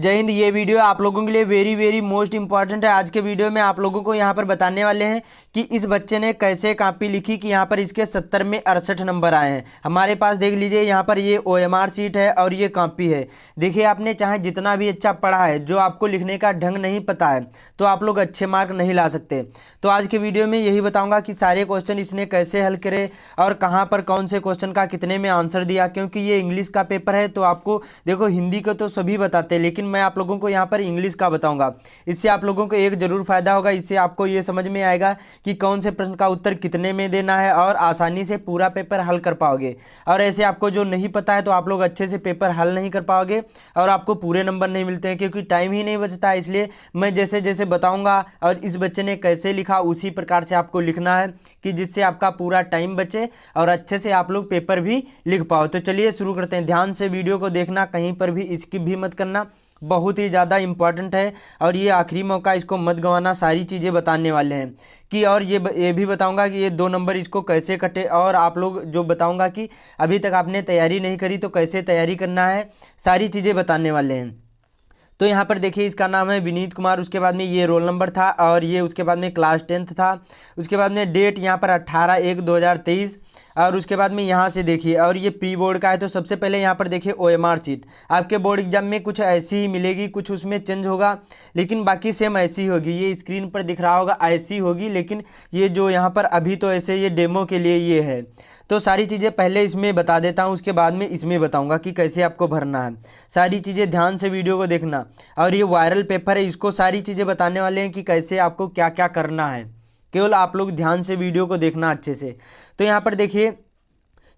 जय हिंद। ये वीडियो आप लोगों के लिए वेरी वेरी मोस्ट इंपॉर्टेंट है। आज के वीडियो में आप लोगों को यहाँ पर बताने वाले हैं कि इस बच्चे ने कैसे कॉपी लिखी कि यहाँ पर इसके 70 में 68 नंबर आए हैं। हमारे पास देख लीजिए, यहाँ पर ये OMR शीट है और ये कॉपी है। देखिए, आपने चाहे जितना भी अच्छा पढ़ा है, जो आपको लिखने का ढंग नहीं पता है तो आप लोग अच्छे मार्क नहीं ला सकते। तो आज के वीडियो में यही बताऊँगा कि सारे क्वेश्चन इसने कैसे हल करे और कहाँ पर कौन से क्वेश्चन का कितने में आंसर दिया। क्योंकि ये इंग्लिश का पेपर है तो आपको देखो, हिंदी को तो सभी बताते हैं, लेकिन मैं आप लोगों को यहाँ पर इंग्लिश का बताऊंगा। इससे आप लोगों को एक जरूर फायदा होगा। इससे आपको ये समझ में आएगा कि कौन से प्रश्न का उत्तर कितने में देना है और आसानी से पूरा पेपर हल कर पाओगे। और ऐसे आपको जो नहीं पता है तो आप लोग अच्छे से पेपर हल नहीं कर पाओगे और आपको पूरे नंबर नहीं मिलते हैं, क्योंकि टाइम ही नहीं बचता है। इसलिए मैं जैसे जैसे बताऊंगा और इस बच्चे ने कैसे लिखा उसी प्रकार से आपको लिखना है, कि जिससे आपका पूरा टाइम बचे और अच्छे से आप लोग पेपर भी लिख पाओ। तो चलिए शुरू करते हैं। ध्यान से वीडियो को देखना, कहीं पर भी स्किप भी मत करना, बहुत ही ज़्यादा इम्पॉर्टेंट है और ये आखिरी मौका, इसको मत गंवाना। सारी चीज़ें बताने वाले हैं कि, और ये भी बताऊंगा कि ये 2 नंबर इसको कैसे कटे, और आप लोग जो बताऊंगा कि अभी तक आपने तैयारी नहीं करी तो कैसे तैयारी करना है, सारी चीज़ें बताने वाले हैं। तो यहाँ पर देखिए, इसका नाम है विनीत कुमार। उसके बाद में ये रोल नंबर था और ये उसके बाद में क्लास 10th था। उसके बाद में डेट यहाँ पर 18/1/2023। और उसके बाद में यहाँ से देखिए, और ये प्री बोर्ड का है। तो सबसे पहले यहाँ पर देखिए OMR शीट। आपके बोर्ड एग्जाम में कुछ ऐसी ही मिलेगी, कुछ उसमें चेंज होगा, लेकिन बाकी सेम ऐसी ही होगी। ये स्क्रीन पर दिख रहा होगा ऐसी होगी, लेकिन ये जो यहाँ पर अभी तो ऐसे ये डेमो के लिए ये है। तो सारी चीज़ें पहले इसमें बता देता हूँ, उसके बाद में इसमें बताऊँगा कि कैसे आपको भरना है। सारी चीज़ें ध्यान से वीडियो को देखना। और ये वायरल पेपर है, इसको सारी चीज़ें बताने वाले हैं कि कैसे आपको क्या क्या करना है। केवल आप लोग ध्यान से वीडियो को देखना अच्छे से। तो यहाँ पर देखिए,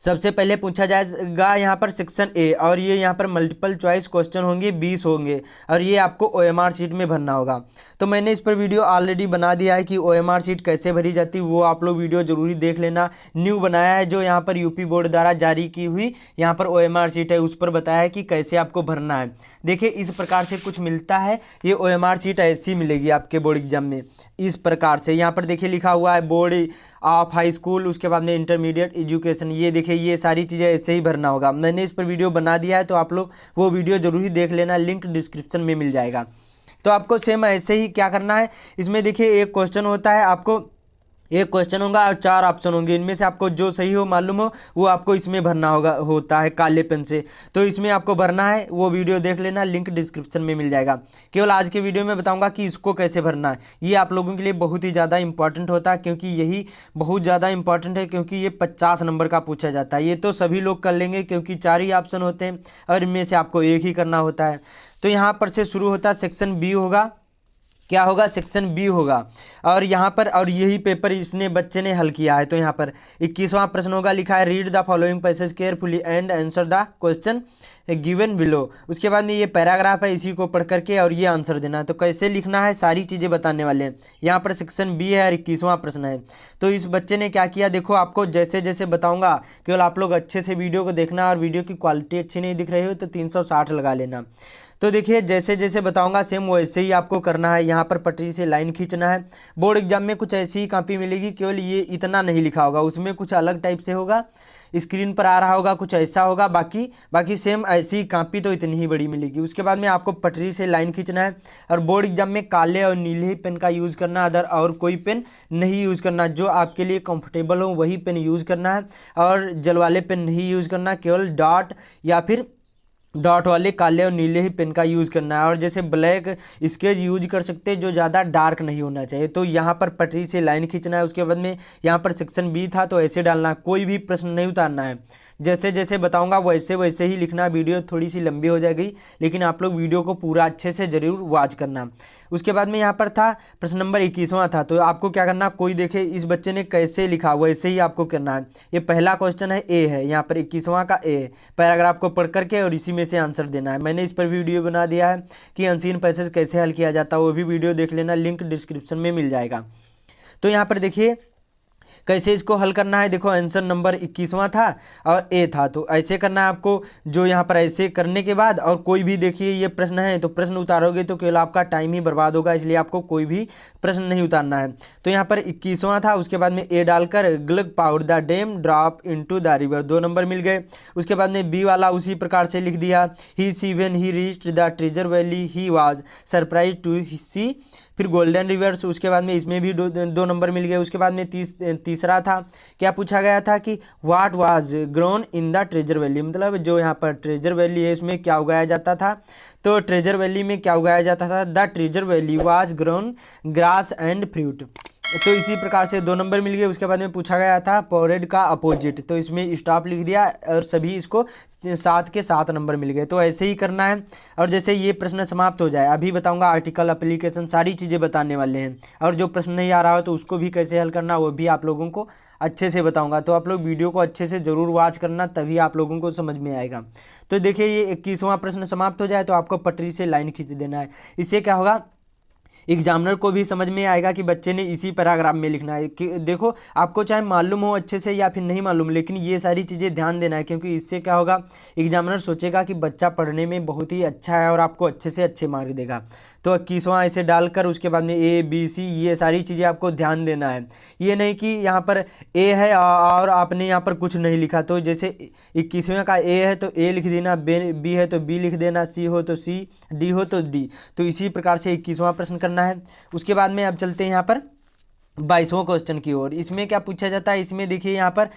सबसे पहले पूछा जाएगा यहाँ पर सेक्शन ए, और ये यहाँ पर मल्टीपल चॉइस क्वेश्चन होंगे, 20 होंगे, और ये आपको OMR शीट में भरना होगा। तो मैंने इस पर वीडियो ऑलरेडी बना दिया है कि OMR शीट कैसे भरी जाती है, वो आप लोग वीडियो जरूरी देख लेना। न्यू बनाया है जो यहाँ पर यूपी बोर्ड द्वारा जारी की हुई यहाँ पर OMR शीट है, उस पर बताया है कि कैसे आपको भरना है। देखिए, इस प्रकार से कुछ मिलता है। ये OMR शीट ऐसी मिलेगी आपके बोर्ड एग्जाम में, इस प्रकार से। यहाँ पर देखिए लिखा हुआ है बोर्ड ऑफ हाई स्कूल, उसके बाद में इंटरमीडिएट एजुकेशन। ये देखिए, ये सारी चीज़ें ऐसे ही भरना होगा। मैंने इस पर वीडियो बना दिया है, तो आप लोग वो वीडियो जरूर ही देख लेना, लिंक डिस्क्रिप्शन में मिल जाएगा। तो आपको सेम ऐसे ही क्या करना है, इसमें देखिए एक क्वेश्चन होता है, आपको एक क्वेश्चन होगा और 4 ऑप्शन होंगे। इनमें से आपको जो सही हो, मालूम हो, वो आपको इसमें भरना होता है काले पेन से। तो इसमें आपको भरना है, वो वीडियो देख लेना, लिंक डिस्क्रिप्शन में मिल जाएगा। केवल आज के वीडियो में बताऊंगा कि इसको कैसे भरना है। ये आप लोगों के लिए बहुत ही ज़्यादा इंपॉर्टेंट होता है, क्योंकि यही बहुत ज़्यादा इंपॉर्टेंट है, क्योंकि ये 50 नंबर का पूछा जाता है। ये तो सभी लोग कर लेंगे, क्योंकि 4 ही ऑप्शन होते हैं और इनमें से आपको एक ही करना होता है। तो यहाँ पर से शुरू होता है, सेक्शन बी होगा। क्या होगा, सेक्शन बी होगा। और यहाँ पर, और यही पेपर इसने बच्चे ने हल किया है। तो यहाँ पर 21वां प्रश्न होगा, लिखा है read the following passage carefully and answer the question given below. उसके बाद में ये पैराग्राफ है, इसी को पढ़ करके और ये आंसर देना है। तो कैसे लिखना है, सारी चीज़ें बताने वाले हैं। यहाँ पर सेक्शन बी है और 21वां प्रश्न है। तो इस बच्चे ने क्या किया, देखो, आपको जैसे जैसे बताऊँगा, केवल आप लोग अच्छे से वीडियो को देखना, और वीडियो की क्वालिटी अच्छी नहीं दिख रही हो तो 360 लगा लेना। तो देखिए, जैसे जैसे बताऊंगा सेम वैसे ही आपको करना है। यहाँ पर पटरी से लाइन खींचना है। बोर्ड एग्जाम में कुछ ऐसी ही कॉपी मिलेगी, केवल ये इतना नहीं लिखा होगा, उसमें कुछ अलग टाइप से होगा, स्क्रीन पर आ रहा होगा, कुछ ऐसा होगा। बाकी सेम ऐसी कॉपी तो इतनी ही बड़ी मिलेगी। उसके बाद में आपको पटरी से लाइन खींचना है, और बोर्ड एग्जाम में काले और नीले ही पेन का यूज़ करना, अदर और कोई पेन नहीं यूज़ करना। जो आपके लिए कंफर्टेबल हो वही पेन यूज़ करना है, और जल वाले पेन नहीं यूज़ करना। केवल डॉट या फिर डॉट वाले काले और नीले ही पेन का यूज़ करना है। और जैसे ब्लैक स्केच यूज कर सकते हैं, जो ज़्यादा डार्क नहीं होना चाहिए। तो यहाँ पर पटरी से लाइन खींचना है। उसके बाद में यहाँ पर सेक्शन बी था तो ऐसे डालना है, कोई भी प्रश्न नहीं उतारना है। जैसे जैसे बताऊंगा वैसे वैसे ही लिखना। वीडियो थोड़ी सी लंबी हो जाएगी, लेकिन आप लोग वीडियो को पूरा अच्छे से ज़रूर वॉच करना। उसके बाद में यहाँ पर था प्रश्न नंबर 21वां था। तो आपको क्या करना, कोई देखे इस बच्चे ने कैसे लिखा वैसे ही आपको करना है। ये पहला क्वेश्चन है, ए है, यहाँ पर 21वां का ए। पैराग्राफ को पढ़ करके और इसी में से आंसर देना है। मैंने इस पर वीडियो बना दिया है कि अनसीन पैसेज कैसे हल किया जाता है, वो भी वीडियो देख लेना, लिंक डिस्क्रिप्शन में मिल जाएगा। तो यहाँ पर देखिए, कैसे इसको हल करना है, देखो आंसर नंबर 21वां था और ए था, तो ऐसे करना है आपको। जो यहाँ पर ऐसे करने के बाद और कोई भी देखिए ये प्रश्न है तो प्रश्न उतारोगे तो केवल आपका टाइम ही बर्बाद होगा, इसलिए आपको कोई भी प्रश्न नहीं उतारना है। तो यहाँ पर 21वां था, उसके बाद में ए डालकर glug power the dam drop into the river, 2 number मिल गए। उसके बाद में बी वाला उसी प्रकार से लिख दिया, he see when he reached the treasure valley he was surprise to see, फिर गोल्डन रिवर्स। उसके बाद में इसमें भी 2 नंबर मिल गए। उसके बाद में तीसरा था, क्या पूछा गया था कि what was grown in the treasure valley, मतलब जो यहाँ पर ट्रेजर वैली है इसमें क्या उगाया जाता था। तो ट्रेजर वैली में क्या उगाया जाता था, the treasure valley was grown grass and fruit. तो इसी प्रकार से 2 नंबर मिल गए। उसके बाद में पूछा गया था पोरेड का अपोजिट, तो इसमें स्टॉप लिख दिया और सभी इसको 7 के 7 नंबर मिल गए। तो ऐसे ही करना है। और जैसे ये प्रश्न समाप्त हो जाए, अभी बताऊंगा आर्टिकल, एप्लीकेशन, सारी चीज़ें बताने वाले हैं। और जो प्रश्न नहीं आ रहा हो तो उसको भी कैसे हल करना वो भी आप लोगों को अच्छे से बताऊंगा। तो आप लोग वीडियो को अच्छे से ज़रूर वॉच करना, तभी आप लोगों को समझ में आएगा। तो देखिए ये 21वां प्रश्न समाप्त हो जाए तो आपको पटरी से लाइन खींच देना है। इससे क्या होगा, एग्जामिनर को भी समझ में आएगा कि बच्चे ने इसी पैराग्राफ में लिखना है। कि देखो आपको चाहे मालूम हो अच्छे से या फिर नहीं मालूम, लेकिन ये सारी चीज़ें ध्यान देना है, क्योंकि इससे क्या होगा, एग्जामिनर सोचेगा कि बच्चा पढ़ने में बहुत ही अच्छा है और आपको अच्छे से अच्छे मार्क देगा। तो 21वां ऐसे डालकर उसके बाद में ए बी सी ये सारी चीज़ें आपको ध्यान देना है। ये नहीं कि यहाँ पर ए है और आपने यहाँ पर कुछ नहीं लिखा। तो जैसे 21वें का ए है तो ए लिख देना, बी है तो बी लिख देना, सी हो तो सी, डी हो तो डी। तो इसी प्रकार से 21वां प्रश्न करना है। उसके बाद में अब चलते हैं यहाँ पर 22वां क्वेश्चन की ओर। इसमें क्या पूछा जाता है, इसमें देखिए यहाँ पर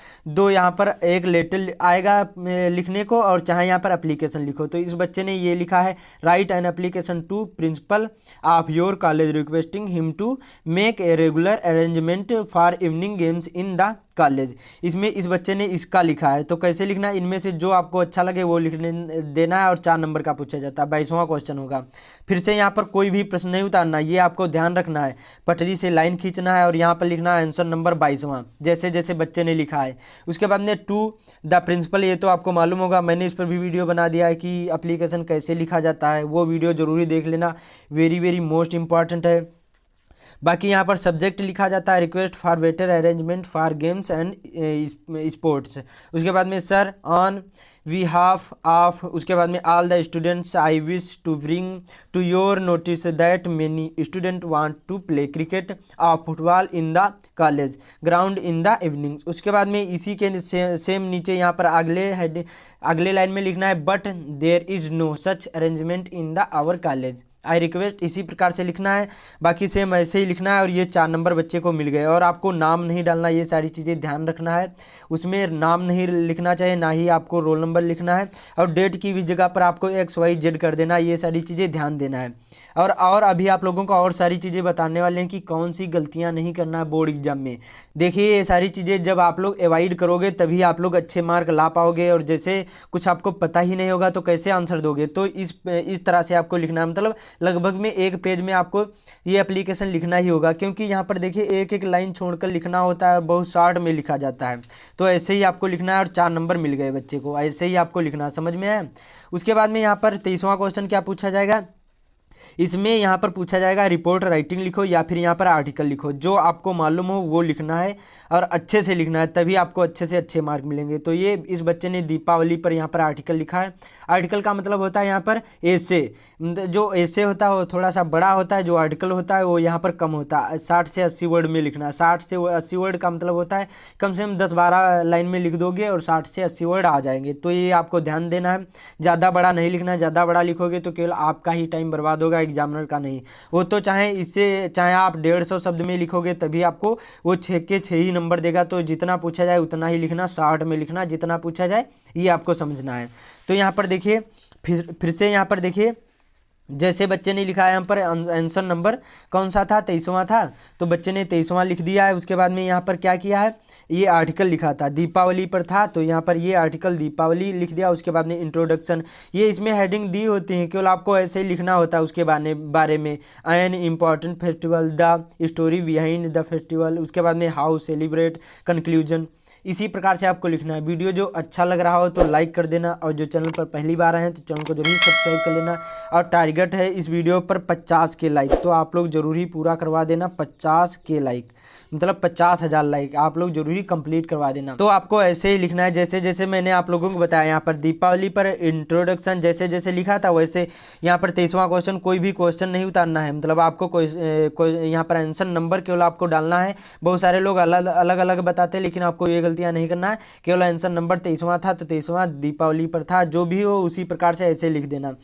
यहाँ पर एक लेटर आएगा लिखने को और चाहे यहाँ पर एप्लीकेशन लिखो। तो इस बच्चे ने ये लिखा है, write an application to principal of your college requesting him to make a regular arrangement for evening games in the college. इसमें इस बच्चे ने इसका लिखा है। तो कैसे लिखना है, इनमें से जो आपको अच्छा लगे वो लिख देना है और 4 नंबर का पूछा जाता है। 22वां क्वेश्चन होगा। फिर से यहाँ पर कोई भी प्रश्न नहीं उतारना, ये आपको ध्यान रखना है। पटरी से लाइन खींचना है और यहाँ पर लिखना है आंसर नंबर 22वां, जैसे जैसे बच्चे ने लिखा है। उसके बाद में टू द प्रिंसिपल, ये तो आपको मालूम होगा, मैंने इस पर भी वीडियो बना दिया है कि एप्लीकेशन कैसे लिखा जाता है, वो वीडियो जरूरी देख लेना, वेरी वेरी मोस्ट इंपॉर्टेंट है। बाकी यहाँ पर सब्जेक्ट लिखा जाता है request for better arrangement for games and sports. उसके बाद में sir on behalf of, उसके बाद में all the students I wish to bring to your notice that many student want to play cricket और football in the college ground in the evening. उसके बाद में इसी के सेम नीचे यहाँ पर अगले लाइन में लिखना है, but there is no such arrangement in the our college I request, इसी प्रकार से लिखना है। बाकी सेम ऐसे ही लिखना है। और ये 4 नंबर बच्चे को मिल गए। और आपको नाम नहीं डालना, ये सारी चीज़ें ध्यान रखना है। उसमें नाम नहीं लिखना चाहिए, ना ही आपको रोल नंबर लिखना है। और डेट की भी जगह पर आपको XYZ कर देना, ये सारी चीज़ें ध्यान देना है। और अभी आप लोगों को और सारी चीज़ें बताने वाले हैं कि कौन सी गलतियाँ नहीं करना है बोर्ड एग्जाम में। देखिए ये सारी चीज़ें जब आप लोग अवॉइड करोगे तभी आप लोग अच्छे मार्क ला पाओगे। और जैसे कुछ आपको पता ही नहीं होगा तो कैसे आंसर दोगे। तो इस तरह से आपको लिखना है, मतलब लगभग में 1 पेज में आपको ये एप्लीकेशन लिखना ही होगा, क्योंकि यहाँ पर देखिए एक एक लाइन छोड़कर लिखना होता है, बहुत शॉर्ट में लिखा जाता है। तो ऐसे ही आपको लिखना है और 4 नंबर मिल गए बच्चे को, ऐसे ही आपको लिखना, समझ में आया। उसके बाद में यहाँ पर 23वां क्वेश्चन क्या पूछा जाएगा, इसमें यहाँ पर पूछा जाएगा रिपोर्ट राइटिंग लिखो या फिर यहाँ पर आर्टिकल लिखो, जो आपको मालूम हो वो लिखना है और अच्छे से लिखना है, तभी आपको अच्छे से अच्छे मार्क मिलेंगे। तो ये इस बच्चे ने दीपावली पर यहाँ पर आर्टिकल लिखा है। आर्टिकल का मतलब होता है यहाँ पर एसे, जो एसे होता है वो थोड़ा सा बड़ा होता है, जो आर्टिकल होता है वो यहाँ पर कम होता है। 60 से 80 वर्ड में लिखना है। 60 से 80 वर्ड का मतलब होता है कम से कम 10-12 लाइन में लिख दोगे और 60 से 80 वर्ड आ जाएंगे। तो ये आपको ध्यान देना है, ज़्यादा बड़ा नहीं लिखना है। ज़्यादा बड़ा लिखोगे तो केवल आपका ही टाइम बर्बाद होगा, एग्जामिनर का नहीं। वो तो चाहे आप 150 शब्द में लिखोगे तभी आपको वो 6 के 6 ही नंबर देगा। तो जितना पूछा जाए उतना ही लिखना, शॉर्ट में लिखना, जितना पूछा जाए ये आपको समझना है। तो यहाँ पर देखिए फिर से यहाँ पर देखिए, जैसे बच्चे ने लिखा है यहाँ पर आंसर नंबर कौन सा था, 23वां था, तो बच्चे ने 23वां लिख दिया है। उसके बाद में यहाँ पर क्या किया है, ये आर्टिकल लिखा था, दीपावली पर था तो यहाँ पर ये आर्टिकल दीपावली लिख दिया। उसके बाद में इंट्रोडक्शन, ये इसमें हेडिंग दी होती है, केवल आपको ऐसे ही लिखना होता है उसके बारे में। An important festival, the story behind the festival, उसके बाद में हाउ सेलिब्रेट, कंक्लूजन, इसी प्रकार से आपको लिखना है। वीडियो जो अच्छा लग रहा हो तो लाइक कर देना, और जो चैनल पर पहली बार आए हैं तो चैनल को जरूर सब्सक्राइब कर लेना। और टारगेट है इस वीडियो पर 50 के लाइक, तो आप लोग जरूर ही पूरा करवा देना 50 के लाइक। मतलब 50,000 लाइक आप लोग जरूरी कंप्लीट करवा देना। तो आपको ऐसे ही लिखना है जैसे जैसे मैंने आप लोगों को बताया। यहाँ पर दीपावली पर इंट्रोडक्शन जैसे जैसे लिखा था वैसे यहाँ पर 23वां क्वेश्चन कोई भी क्वेश्चन नहीं उतारना है, मतलब आपको कोई यहाँ पर आंसर नंबर केवल आपको डालना है। बहुत सारे लोग अलग अलग अलग बताते हैं, लेकिन आपको ये गलतियाँ नहीं करना है। केवल आंसर नंबर 23वां था तो 23वां दीपावली पर था, जो भी हो उसी प्रकार से ऐसे लिख देना।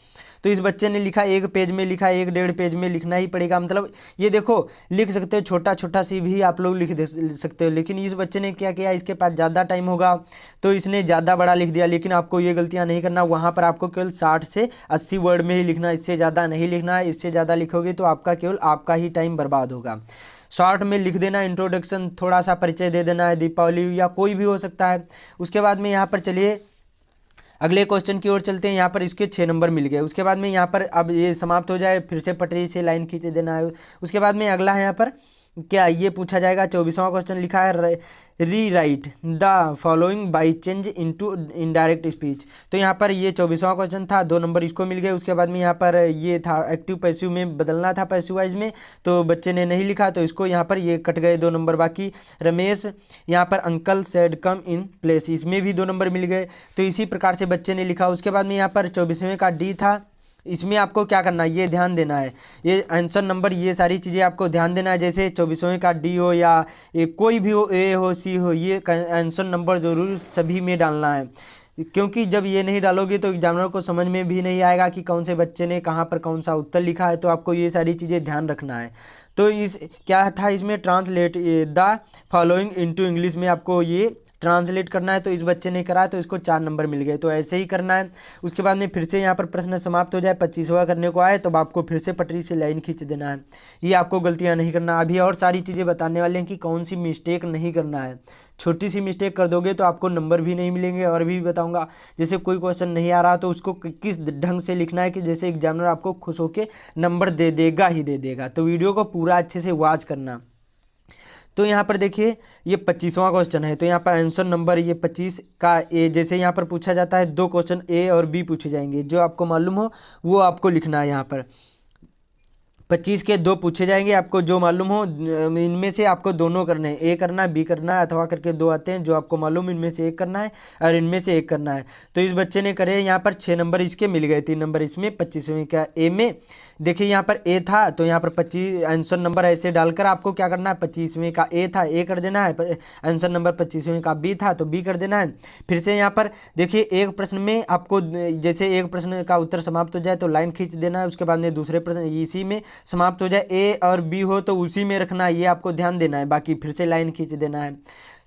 तो इस बच्चे ने लिखा, एक पेज में लिखा, 1-1.5 पेज में लिखना ही पड़ेगा। मतलब ये देखो लिख सकते हो, छोटा छोटा सी भी आप लोग लिख दे सकते हो, लेकिन इस बच्चे ने क्या किया, इसके पास ज़्यादा टाइम होगा तो इसने ज़्यादा बड़ा लिख दिया। लेकिन आपको ये गलतियाँ नहीं करना, वहाँ पर आपको केवल 60 से 80 वर्ड में ही लिखना, इससे ज़्यादा नहीं लिखना है। इससे ज़्यादा लिखोगे तो आपका केवल आपका ही टाइम बर्बाद होगा। शॉर्ट में लिख देना, इंट्रोडक्शन, थोड़ा सा परिचय दे देना है, दीपावली या कोई भी हो सकता है। उसके बाद में यहाँ पर चलिए अगले क्वेश्चन की ओर चलते हैं। यहाँ पर इसके 6 नंबर मिल गए। उसके बाद में यहाँ पर अब ये समाप्त हो जाए, फिर से पटरी से लाइन खींच देना है। उसके बाद में अगला है यहाँ पर क्या ये पूछा जाएगा, 24वां क्वेश्चन लिखा है री right the following by change into indirect speech. तो यहाँ पर ये 24वां क्वेश्चन था, 2 नंबर इसको मिल गए। उसके बाद में यहाँ पर ये था एक्टिव पैसिव में बदलना था पैसिव वाइज में, तो बच्चे ने नहीं लिखा तो इसको यहाँ पर ये कट गए 2 नंबर। बाकी रमेश यहाँ पर uncle said come in place, इसमें भी 2 नंबर मिल गए। तो इसी प्रकार से बच्चे ने लिखा। उसके बाद में यहाँ पर 24वें का डी था, इसमें आपको क्या करना है ये ध्यान देना है, ये आंसर नंबर ये सारी चीज़ें आपको ध्यान देना है। जैसे 24वें का डी हो या कोई भी हो, ए हो सी हो, ये आंसर नंबर जरूर सभी में डालना है, क्योंकि जब ये नहीं डालोगे तो एग्जामिनर को समझ में भी नहीं आएगा कि कौन से बच्चे ने कहाँ पर कौन सा उत्तर लिखा है। तो आपको ये सारी चीज़ें ध्यान रखना है। तो इस क्या था इसमें, translate the following into English में आपको ये ट्रांसलेट करना है। तो इस बच्चे ने करा तो इसको 4 नंबर मिल गए। तो ऐसे ही करना है। उसके बाद में फिर से यहाँ पर प्रश्न समाप्त हो जाए, 25वां करने को आए तो आपको फिर से पटरी से लाइन खींच देना है। ये आपको गलतियाँ नहीं करना। अभी और सारी चीज़ें बताने वाले हैं कि कौन सी मिस्टेक नहीं करना है। छोटी सी मिस्टेक कर दोगे तो आपको नंबर भी नहीं मिलेंगे। और भी बताऊंगा, जैसे कोई क्वेश्चन नहीं आ रहा तो उसको किस ढंग से लिखना है कि जैसे एग्जामिनर आपको खुश होकर नंबर दे देगा ही दे देगा। तो वीडियो को पूरा अच्छे से वॉच करना। तो यहाँ पर देखिए ये 25वां क्वेश्चन है। तो यहाँ पर आंसर नंबर ये 25 का ए, जैसे यहाँ पर पूछा जाता है 2 क्वेश्चन ए और बी पूछे जाएंगे, जो आपको मालूम हो वो आपको लिखना है। यहाँ पर 25 के 2 पूछे जाएंगे, आपको जो मालूम हो इनमें से आपको दोनों करने हैं, ए करना है बी करना है, अथवा करके 2 आते हैं, जो आपको मालूम इनमें से एक करना है और इनमें से एक करना है। तो इस बच्चे ने करे यहाँ पर 6 नंबर इसके मिल गए, 3 नंबर इसमें, 25वें का ए में। देखिए यहाँ पर ए था तो यहाँ पर 25 आंसर नंबर ऐसे डालकर आपको क्या करना है, 25वें का ए था ए कर देना है, आंसर नंबर 25वें का बी था तो बी कर देना है। फिर से यहाँ पर देखिए एक प्रश्न में आपको जैसे एक प्रश्न का उत्तर समाप्त हो जाए तो लाइन खींच देना है। उसके बाद में दूसरे प्रश्न इसी में समाप्त हो जाए, ए और बी हो तो उसी में रखना है, ये आपको ध्यान देना है। बाकी फिर से लाइन खींच देना है।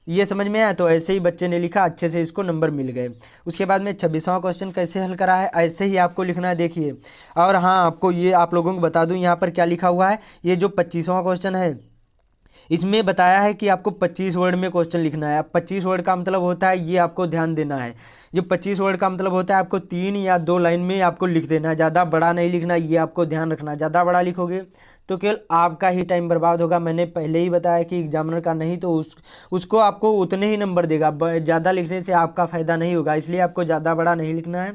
ये समझ में आया। तो ऐसे ही बच्चे ने लिखा, अच्छे से इसको नंबर मिल गए। उसके बाद में 26वां क्वेश्चन कैसे हल करा है, ऐसे ही आपको लिखना है। देखिए और हाँ आपको ये आप लोगों को बता दूं यहाँ पर क्या लिखा हुआ है। ये जो 25वां क्वेश्चन है इसमें बताया है कि आपको 25 वर्ड में क्वेश्चन लिखना है। अब 25 वर्ड का मतलब होता है, ये आपको ध्यान देना है, जो 25 वर्ड का मतलब होता है आपको 3 या 2 लाइन में आपको लिख देना है, ज़्यादा बड़ा नहीं लिखना। ये आपको ध्यान रखना, ज़्यादा बड़ा लिखोगे तो केवल आपका ही टाइम बर्बाद होगा। मैंने पहले ही बताया कि एग्जामिनर का नहीं तो उसको आपको उतने ही नंबर देगा, ज़्यादा लिखने से आपका फ़ायदा नहीं होगा। इसलिए आपको ज़्यादा बड़ा नहीं लिखना है।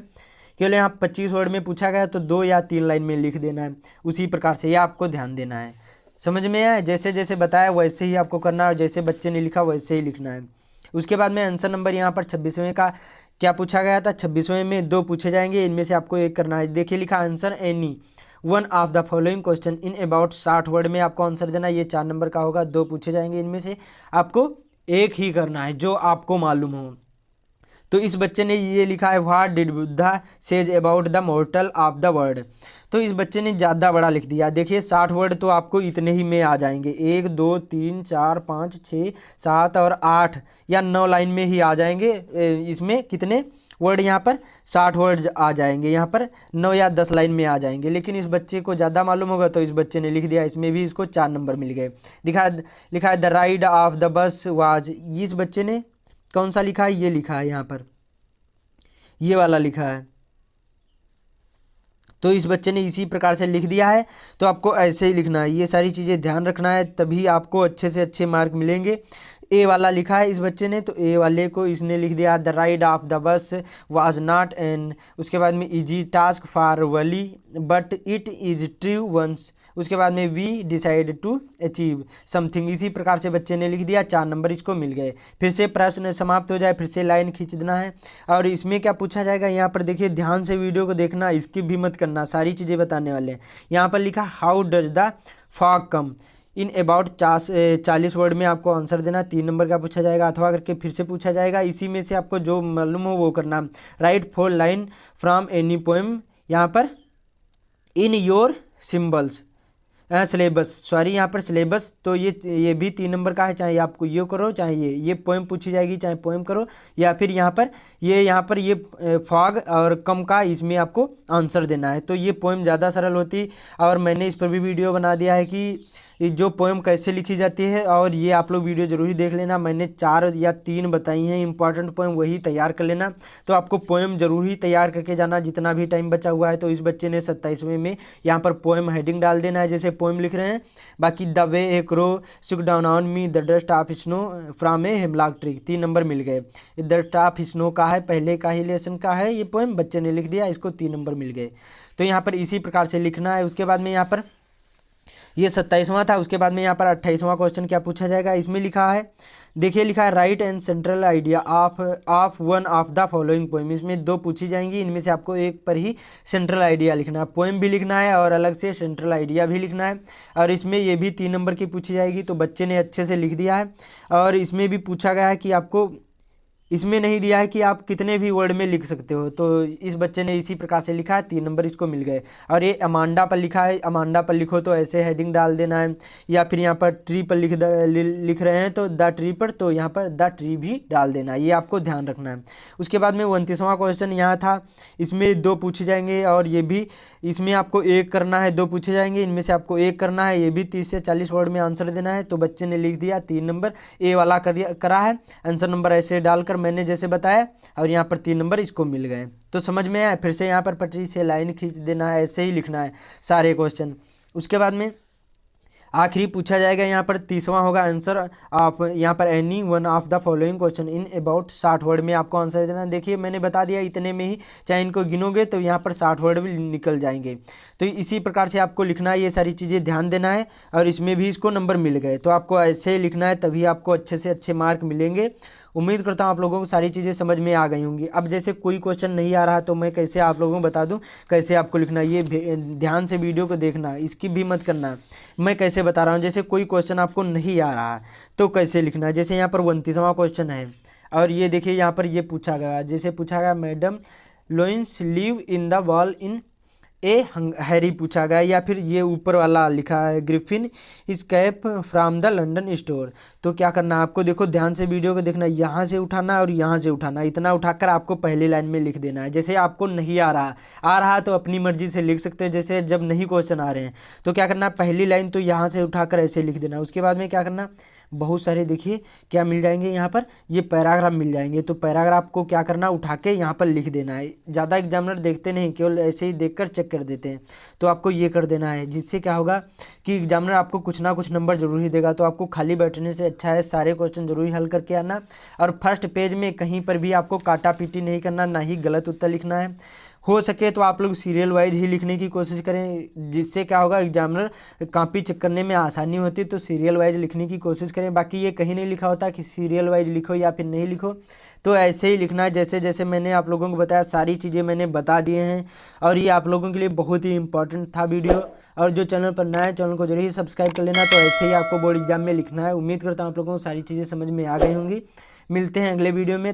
केवल यहाँ 25 वर्ड में पूछा गया तो 2 या 3 लाइन में लिख देना है, उसी प्रकार से यह आपको ध्यान देना है। समझ में आया, जैसे जैसे बताया वैसे ही आपको करना है और जैसे बच्चे ने लिखा वैसे ही लिखना है। उसके बाद में आंसर नंबर यहाँ पर 26वें का क्या पूछा गया था, 26वें में 2 पूछे जाएंगे, इनमें से आपको एक करना है। देखिए लिखा answer any one of the following question in about 60 word में आपको आंसर देना है। ये 4 नंबर का होगा, 2 पूछे जाएंगे, इनमें से आपको एक ही करना है जो आपको मालूम हो। तो इस बच्चे ने ये लिखा है, what did Buddha says about the mortar of the world. तो इस बच्चे ने ज़्यादा बड़ा लिख दिया। देखिए 60 वर्ड तो आपको इतने ही में आ जाएंगे, 1 2 3 4 5 6 7 और 8 या 9 लाइन में ही आ जाएंगे। इसमें कितने वर्ड यहाँ पर 60 वर्ड आ जाएंगे, यहाँ पर 9 या 10 लाइन में आ जाएंगे। लेकिन इस बच्चे को ज़्यादा मालूम होगा तो इस बच्चे ने लिख दिया, इसमें भी इसको 4 नंबर मिल गए। लिखा है the ride of the bus was, इस बच्चे ने कौन सा लिखा है, ये लिखा है यहाँ पर, ये वाला लिखा है। तो इस बच्चे ने इसी प्रकार से लिख दिया है। तो आपको ऐसे ही लिखना है, ये सारी चीज़ें ध्यान रखना है, तभी आपको अच्छे से अच्छे मार्क मिलेंगे। ए वाला लिखा है इस बच्चे ने, तो ए वाले को इसने लिख दिया the ride of the bus was not an, उसके बाद में इजी टास्क फॉर वली but it is true once, उसके बाद में we decide to achieve something. इसी प्रकार से बच्चे ने लिख दिया, 4 नंबर इसको मिल गए। फिर से प्रश्न समाप्त हो जाए, फिर से लाइन खींच देना है। और इसमें क्या पूछा जाएगा यहाँ पर देखिए, ध्यान से वीडियो को देखना, स्किप भी मत करना, सारी चीज़ें बताने वाले हैं। यहाँ पर लिखा how does the fog come in about 40 word में आपको आंसर देना, 3 नंबर का पूछा जाएगा। अथवा करके फिर से पूछा जाएगा, इसी में से आपको जो मालूम हो वो करना। Right 4 line from any poem, यहाँ पर in your symbols syllabus, sorry यहाँ पर सिलेबस, तो ये भी 3 नंबर का है। चाहे आपको ये करो, चाहे ये पोएम पूछी जाएगी, चाहे पोएम करो, या फिर यहाँ पर ये फॉग और कम का इसमें आपको आंसर देना है। तो ये पोएम ज़्यादा सरल होती, और मैंने इस पर भी वीडियो बना दिया है कि जो पोएम कैसे लिखी जाती है, और ये आप लोग वीडियो जरूर ही देख लेना। मैंने 4 या 3 बताई हैं इंपॉर्टेंट पोएम, वही तैयार कर लेना। तो आपको पोएम जरूर ही तैयार करके जाना जितना भी टाइम बचा हुआ है। तो इस बच्चे ने 27वें में यहाँ पर पोएम हेडिंग डाल देना है, जैसे पोएम लिख रहे हैं। बाकी the way a crow shook down on me the dust of snow from a hemlock tree, 3 number मिल गए। द डस्ट ऑफ स्नो का है, पहले का ही लेसन का है ये पोएम, बच्चे ने लिख दिया, इसको 3 नंबर मिल गए। तो यहाँ पर इसी प्रकार से लिखना है। उसके बाद में यहाँ पर ये 27वां था। उसके बाद में यहाँ पर 28वां क्वेश्चन क्या पूछा जाएगा, इसमें लिखा है, देखिए लिखा है right and central idea of one of the following poem. इसमें 2 पूछी जाएंगी, इनमें से आपको एक पर ही सेंट्रल आइडिया लिखना है। पोएम भी लिखना है और अलग से सेंट्रल आइडिया भी लिखना है। और इसमें ये भी 3 नंबर की पूछी जाएगी, तो बच्चे ने अच्छे से लिख दिया है। और इसमें भी पूछा गया है कि आपको, इसमें नहीं दिया है कि आप कितने भी वर्ड में लिख सकते हो, तो इस बच्चे ने इसी प्रकार से लिखा है, 3 नंबर इसको मिल गए। और ये अमांडा पर लिखा है, अमांडा पर लिखो तो ऐसे हेडिंग डाल देना है, या फिर यहाँ पर ट्री पर लिख रहे हैं तो द ट्री पर, तो यहाँ पर द ट्री भी डाल देना है, ये आपको ध्यान रखना है। उसके बाद में 29वां क्वेश्चन यहाँ था, इसमें 2 पूछे जाएंगे, और ये भी इसमें आपको 1 करना है, 2 पूछे जाएंगे, इनमें से आपको 1 करना है। ये भी 30 से 40 वर्ड में आंसर देना है। तो बच्चे ने लिख दिया 3 नंबर, ए वाला करा है, आंसर नंबर ऐसे डालकर मैंने जैसे बताया, और यहाँ पर 3 नंबर इसको मिल गए। तो समझ में आया। फिर से यहाँ पर पटरी से लाइन खींच देना है, ऐसे ही लिखना है सारे क्वेश्चन। उसके बाद में आखिरी पूछा जाएगा, यहाँ पर 30वां होगा आंसर आप यहाँ पर any one of the following question in about 60 word में आपको आंसर देना। देखिए मैंने बता दिया इतने में ही, चाहे इनको गिनोगे तो यहाँ पर 60 वर्ड भी निकल जाएंगे। तो इसी प्रकार से आपको लिखना है, ये सारी चीज़ें ध्यान देना है। और इसमें भी इसको नंबर मिल गए, तो आपको ऐसे ही लिखना है, तभी आपको अच्छे से अच्छे मार्क मिलेंगे। उम्मीद करता हूँ आप लोगों को सारी चीज़ें समझ में आ गई होंगी। अब जैसे कोई क्वेश्चन नहीं आ रहा तो मैं कैसे आप लोगों को बता दूं कैसे आपको लिखना है, ये ध्यान से वीडियो को देखना, स्किप भी मत करना। मैं कैसे बता रहा हूँ, जैसे कोई क्वेश्चन आपको नहीं आ रहा तो कैसे लिखना है। जैसे यहाँ पर 29वां क्वेश्चन है, और ये देखिए यहाँ पर ये पूछा गया, जैसे पूछा गया madam lions live in the wall in a hurry पूछा गया, या फिर ये ऊपर वाला लिखा है griffin escape from the London store. तो क्या करना है आपको, देखो ध्यान से वीडियो को देखना, यहाँ से उठाना और यहाँ से उठाना, इतना उठाकर आपको पहली लाइन में लिख देना है। जैसे आपको नहीं आ रहा तो अपनी मर्जी से लिख सकते हो। जैसे जब नहीं क्वेश्चन आ रहे हैं तो क्या करना, पहली लाइन तो यहाँ से उठाकर ऐसे लिख देना। उसके बाद में क्या करना, बहुत सारे देखिए क्या मिल जाएंगे, यहाँ पर ये पैराग्राफ मिल जाएंगे, तो पैराग्राफ को क्या करना, उठा के यहाँ पर लिख देना है। ज़्यादा एग्जामिनर देखते नहीं, केवल ऐसे ही देखकर चेक कर देते हैं, तो आपको ये कर देना है। जिससे क्या होगा कि एग्जामिनर आपको कुछ ना कुछ नंबर जरूर ही देगा। तो आपको खाली बैठने से अच्छा है सारे क्वेश्चन जरूर ही हल करके आना। और फर्स्ट पेज में कहीं पर भी आपको काटा पीटी नहीं करना, ना ही गलत उत्तर लिखना है। हो सके तो आप लोग सीरियल वाइज ही लिखने की कोशिश करें, जिससे क्या होगा एग्जामिनर कॉपी चेक करने में आसानी होती है। तो सीरियल वाइज लिखने की कोशिश करें। बाकी ये कहीं नहीं लिखा होता कि सीरियल वाइज लिखो या फिर नहीं लिखो, तो ऐसे ही लिखना है जैसे जैसे मैंने आप लोगों को बताया, सारी चीज़ें मैंने बता दिए हैं। और ये आप लोगों के लिए बहुत ही इंपॉर्टेंट था वीडियो। और जो चैनल पर नया है चैनल को जरूर ही सब्सक्राइब कर लेना। तो ऐसे ही आपको बोर्ड एग्जाम में लिखना है। उम्मीद करता हूँ आप लोगों को सारी चीज़ें समझ में आ गई होंगी। मिलते हैं अगले वीडियो में।